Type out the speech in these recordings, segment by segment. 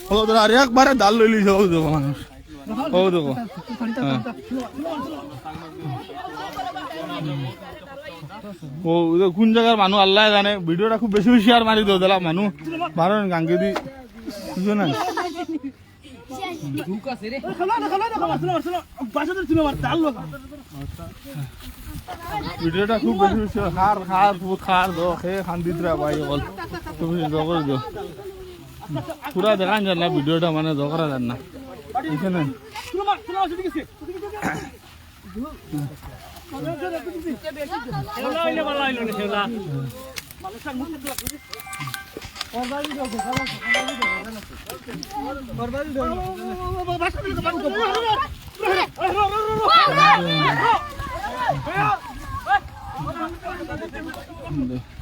ও তোরা আর একবারে ডাল লই লিছ ও দেখো মানুষ ও দেখো ও কোন জায়গার মানুষ আল্লাহ জানে ভিডিওটা খুব বেশি বেশি আর মারি দাও দিলা মানুষ মারো গাঙ্গে দি বুঝছো না ভিডিওটা খুব বেশি বেশি হার হার খার দো খে খান্দিত রে ভাই বল তুমি জগর দিও পুরা দেখান যান না ভিডিওটা মানে জগরা যান না এখানে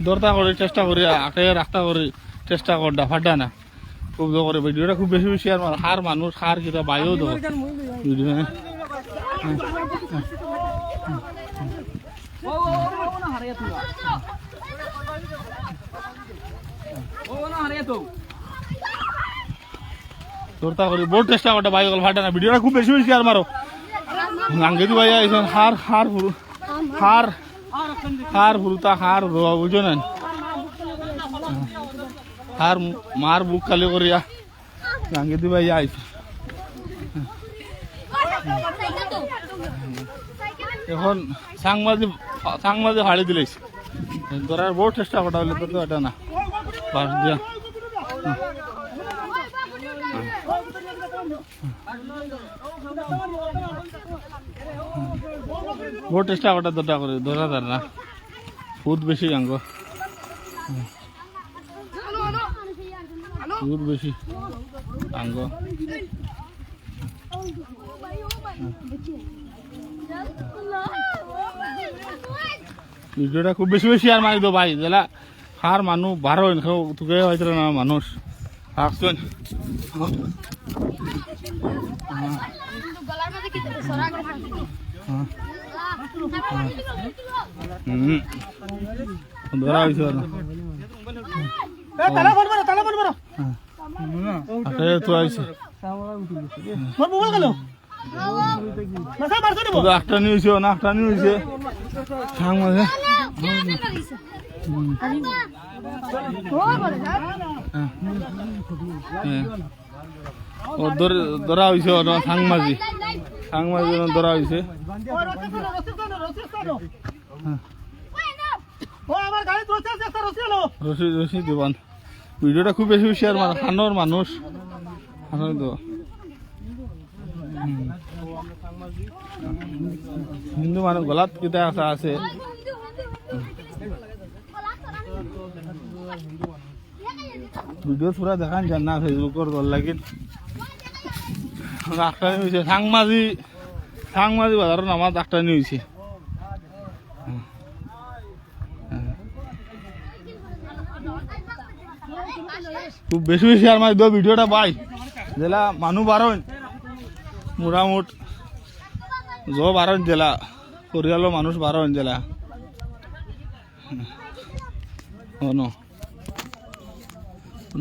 দরতা করে চেষ্টা করি আঁকে রাখতা করি চেষ্টা কর ফাটা না খুব করে ভিডিওটা খুব বেশি বেশি আর হার মানুষ হার কিটা বাইও দেবো ভিডিও দরতা করি বহুত চেষ্টা করতে বাই গল ফাটা না ভিডিওটা খুব বেশি বেশি আর মারো গাঙ্গেদি ভাই আইছেন হার হার হার হার ফুলতা হার বুঝো না হার মার বুক খালি করিয়া গাঙ্গেদি ভাই আইছে এখন সাংমাজি হাড়ি দিলেছ ধরার বহুত চেষ্টা করা হলে তো এটা না বাস দিয়া বহুত চেষ্টা করা দরটা করে ধরা যার না বহুত বেশি গাঙ্গ বহুত বেশি গাঙ্গ ভিডিওটা খুব বেশি বেশি আর মারি দো ভাই জেলা হার মানুষ বারো তোকে হয়েছে না মানুষ হাঁকছেন ধরা হয়েছে একটা নিয়েছে না একটা নিয়েছে ধরা হয়েছে সাংমাজি সাংমাজি ধরা হয়েছে রশি রশি দিবান ভিডিওটা খুব বেশি বেশি আর খানোর মানুষ হিন্দু মানুষ গলাত কিতা আছে ভিডিও পুরা দেখান যান না ফেসবুকের দল লাগে ডাক্তার হয়েছে সাংমাজি বাজারের নামা ডাক্তার হয়েছে খুব বেশি বেশি আর মাঝে ভিডিওটা পাই জেলা মানুষ বারণ মোটামুট বারণ জেলা পরিয়ালের মানুষ বারণ জেলা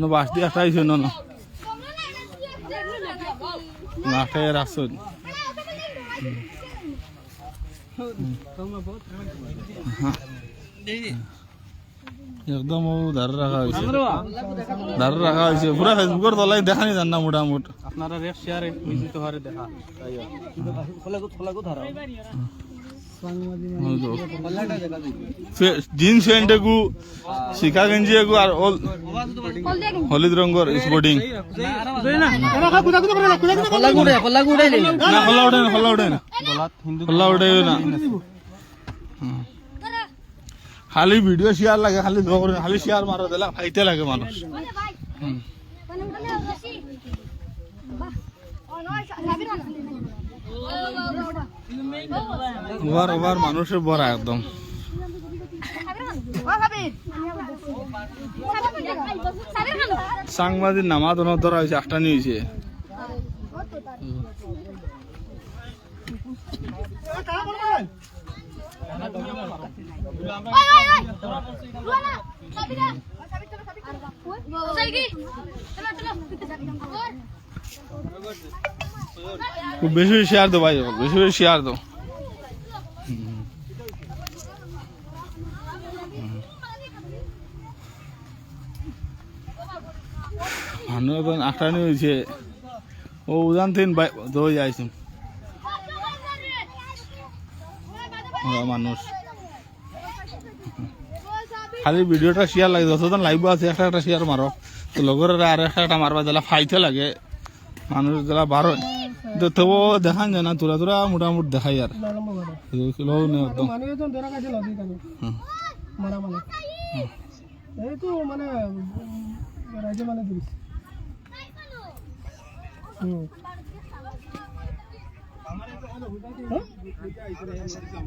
বাস দিয়ে একটা আইসো না মাঠে রাখছেন একদম ধারে রাখা হয়েছে পুরা ফেসবুকের তলায় দেখানি যান না মোটামুট আপনারা শেয়ারে দেখা জিন্স প্যান্ট এগু শিখা গেঞ্জি এগু আর হলুদ রঙের স্পোর্টিং খালি ভিডিও শেয়ার লাগে খালি শেয়ার মারো দিলা ফাইতে লাগে মানুষ ওভার মানুষের বড়া একদম সাংবাদিক নামাজ ধরা হয়েছে আটটা নিয়েছে খুব বেশি বেশি শেয়ার দো ভাই, বেশি বেশি শেয়ার দো। মানুষ এখন আটানি হয়েছে, ও উদান তিন দই যাইছে মানুষ। খালি ভিডিওটা শেয়ার লাগে, যতজন লাইভ আছে একটা একটা শেয়ার মারো, তো লগের আর একটা একটা মারবা দিলা ফাইতে লাগে মানুষ যারা বারো, তবু দেখান যায় না, তোরা তোরা মোটামুটি দেখাই আর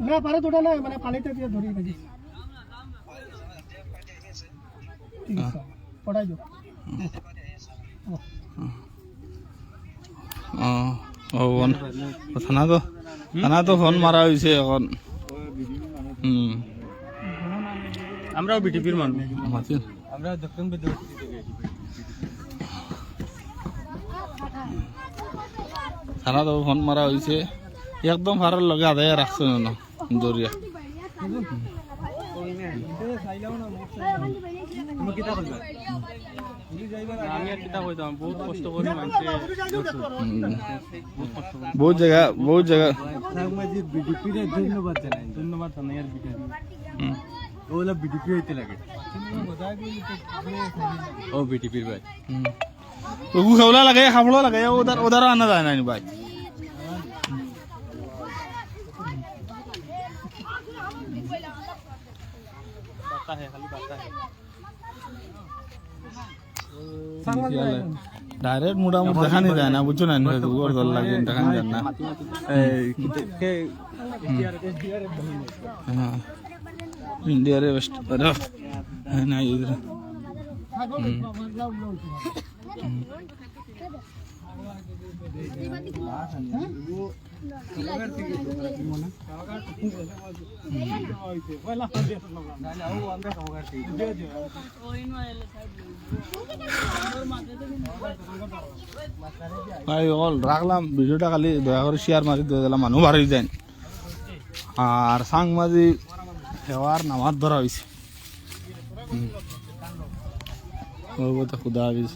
না পারে তোটা না মানে পানিটা দিয়ে ধরিয়ে থাকি পড়াই দিও। থানা তো ফোন মারা হয়েছে এখন। আমরাও বিটিপির মানুষ, মাতিন আমরা দক্ষিণ থানা তো ফোন মারা হয়েছে, একদম ফারার লগে আদায় রাখছে না দরিয়া। আমি আর কিতা কইতাম, বহুত কষ্ট করি মানুষে, বহুত জায়গা বিডিপিরে ধন্যবাদ জানাই, ধন্যবাদ জানাই আর বিটিপি ওলা বিডিপি হইতে লাগে। ও বিটিপির ভাই ওগু খাওয়া লাগে, খাবলো লাগে, ওদারও আনা যায় না ভাই। ডাইরেক্ট মোটামুটি দেখানি যায় না, বুঝছো না, দুয়ার দল লাগে দেখানি যায় না। ইন্ডিয়ার বেস্ট না ইধর ভাই অল রাখলাম ভিডিওটা, খালি দয়া করে শেয়ার মারি দিয়ে দিলাম, মানুষ বাড়ি যায় আর সাংবাজি হেওয়ার নামাজ ধরা হয়েছে। খুদা হাফিজ।